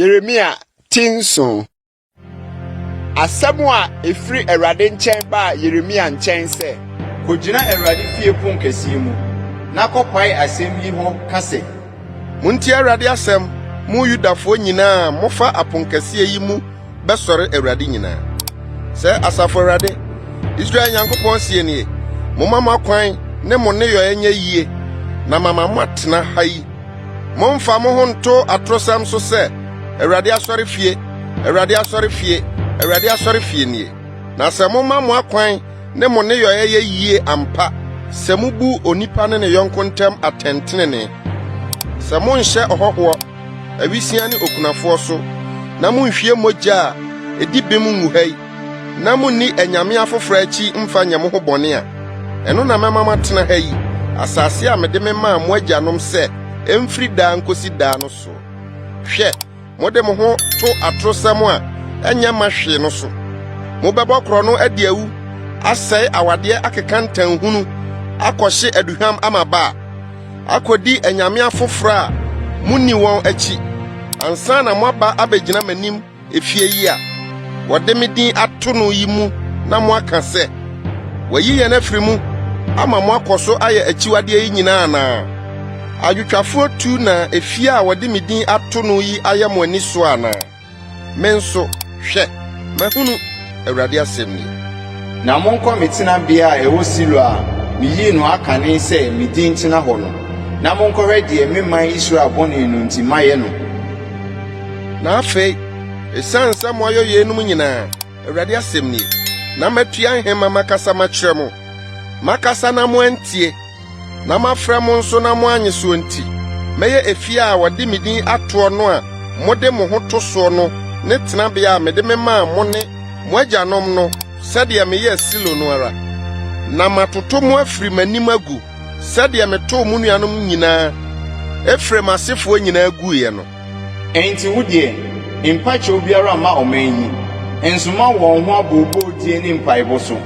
Yeremia Tinson Asamwa efri Erade nchen ba Yeremia nchen se Kojina Erade fie pon kesi mu na kopai asem yi ho kase Munti Erade asem mu Yudafo nyina mofa aponkese yi mu besore Erade nyina se asafo Erade Israel Nyankopon sie nie momama kwan ne mo ne yo enye yie na mama matena hayi momfa mo ho nto atrosam so se Erade asore fie Erade asore fie Erade asore fie nie na se moma mo akwan ne mo ne yo eye yie ampa se mubu onipa ne yonko ntem atentenene se mo nhye ohoho awisia ne okunafo so na mo nhwie mogya edi bem nguhai na mo ni anyame afofra achi mfa nyamo ho bone a eno na mama matena hayi asase a mede me ma mo agyanom se emfiri da nkosi da no so hwe mode mo ho to atrosam a enya mahwe no so mo bebo kro no ade awu asai awade akekantan hunu akohye aduham amaba akodi anyame afofra munni won achi ansa na mo aba abegina manim efie yi a wode medin ato no yi mu na mo aka se wayi ye na firi mu ama mo akoso aye achiwade yi nyina na adwutwafo tu na efie a wode medin ato no yi aye mo ani so ana menso hwe mahunu Awurade asemni na monko metina bia ewo silo a miyi no Akan se medin tina ho no na monko hwede memman Israel bone no nti maye no na afei esansa mo ayo yenum nyina Awurade asemni na matua hema makasa makyeremo makasa na mo antie na mafra mo nso na mo anyeso nti meye efie a wode medin ato no a mode mo ho to so no ne tena bia mede mema mo ne mo agyanom no sɛdeɛ meyɛ silo no ara na matoto mo afiri manim agu sɛdeɛ meto mo nuanom nyinaa Efrem asefo nyinaa guye no enti wudie mpache obiara ma omanyi ensuma won ho abobo die ne mpaibo so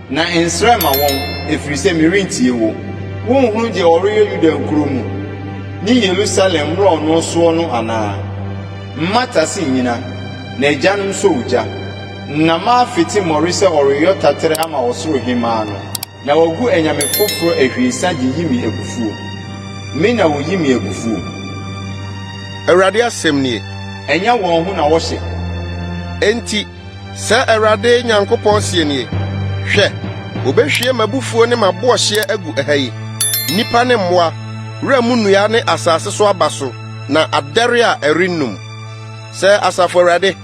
na ensra ma won efiri se mirintie wo won hunu je oroye Yuda nkuro mu ni Yerusalem ro no so no ana mmata si nyina na agyanum so uja na ma fiti morisa oroyo tatere ama osoro hima no na wagu enyame foforo ahwiesa de yimi egufuo me na wo yimi egufuo Awurade asemni enya won ho na wo hye enti sa Awurade Nyankopon sie nie hwe obehwie mabufuo ne mabohye agu ehayi nipa ne mmoa ramu nua ne asase so abaso na adere a erinum sa asafo Awurade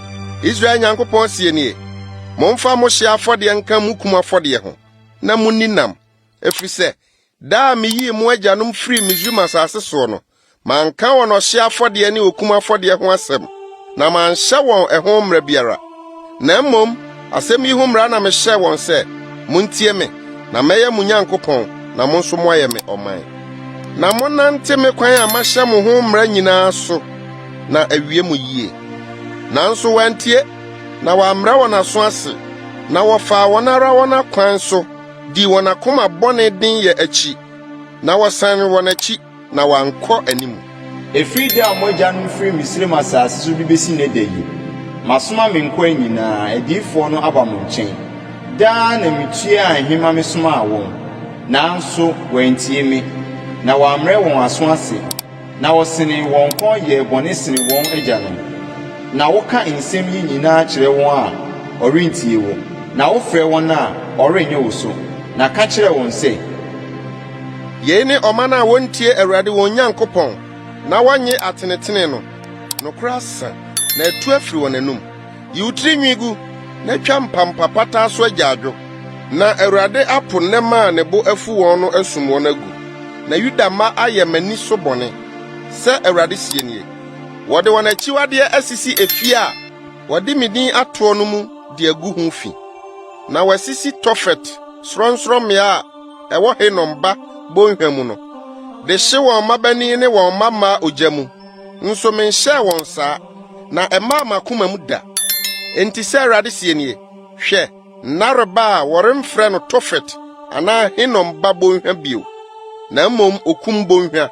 Israel Nyankopon sie nie momfa mo hye afode nka mukum afode ho na muninam efrise da miyi mo agyanom firi Misraim asase so no manka wono hye afode ne okum afode ho asem na manhye won eho mra biara na mmom asem yi ho mra na mehye won se muntie me na meye mo Nyankopon na mo nso mo aye me oman na mo nante me kwan a mahye mo ho mra nyina so na awie mo yie nanso wantie na wamra wona so ase na wofa wonara wona kwan so di wona koma bone din ye achi na wosan wona achi na wankọ anim efiri da moja no firi Misraim asase so bibesi ne da yi masoma me nkọ nyina edifo no aba mo nchen da na mitua ahima me soma awon nanso wantie me na wamre won aso ase na wosene won kon ye bone sene won agyanom na woka nsem yi nyina kyerɛ won a orentie wo na wofrɛ won a orenye wo so na ka kyerɛ won sɛ ye ne ɔman a wontie Awurade won Nyankopɔn na wanye atenetene no nokra sa na atu afiri won anum yiwtiri nwigu na twa mpampapata so agyaadwo na Awurade apo nema ne bo afu won no asum won agu na Yuda ma ayɛ mani so bone sɛ Awurade sie nie wode won achiwade asisi efie a wode medin ato no mu de agu ho fi na wasisi Tofet sronsromia a ɛwɔ Henomba bonhwamu no de hye won mabani ne won mama ogyamu nso menhyɛ won saa na ɛma makoma mu da enti sɛ Awurade sie nie hwɛ nareba a wɔremfrɛ no Tofet ana Henomba bonhwa bio na mmom okum bonhwa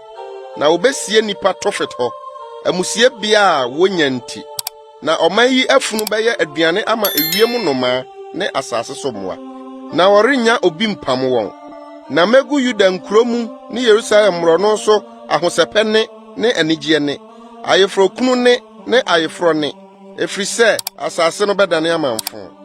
na obesie nipa Tofet ho amusie bia wonya nti na ɔman yi afunu bɛyɛ aduane ama ewiem nnoma ne asase so mmoa. Na wɔrenya obi mpam wɔn. Na megu Yuda nkuro mu ne Yerusalem mmorɔno so ahosɛpɛ ne anigye ne, ayefrokunu ne ayefro ne, efiri sɛ asase no bɛdane amanfo.